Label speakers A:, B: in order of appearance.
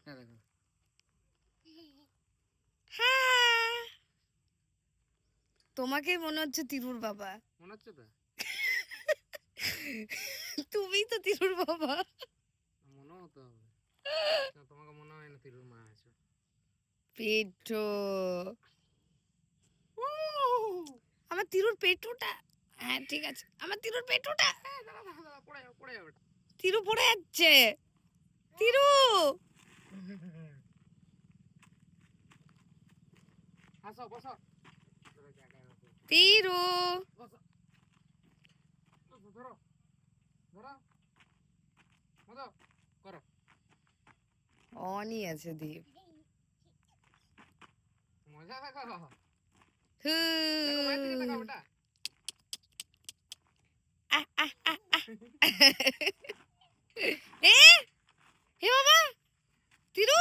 A: দেখো
B: তোমাকে মনে হচ্ছে তিরুর বাবা।
A: মনে হচ্ছে তো?
B: তুমি তো তিরুর বাবা।
A: মনে হতে হবে। তোমাকে মনে হয় না তিরুর মা আছে?
B: পেটো, আমার তিরুর পেটুটা। হ্যাঁ ঠিক আছে, আমার তিরুর পেটুটা।
A: পড়ে যাবে।
B: তিরু পড়ে যাচ্ছে। তিরু
A: আসো বসো।
B: তিরু
A: ধরো ধরো মজা করো।
B: অনই আছে দীপ।
A: মজা দেখো।
B: হু
A: দেখো মায়ের দিকে তাকাও বেটা।
B: এ হে বাবা, তিরু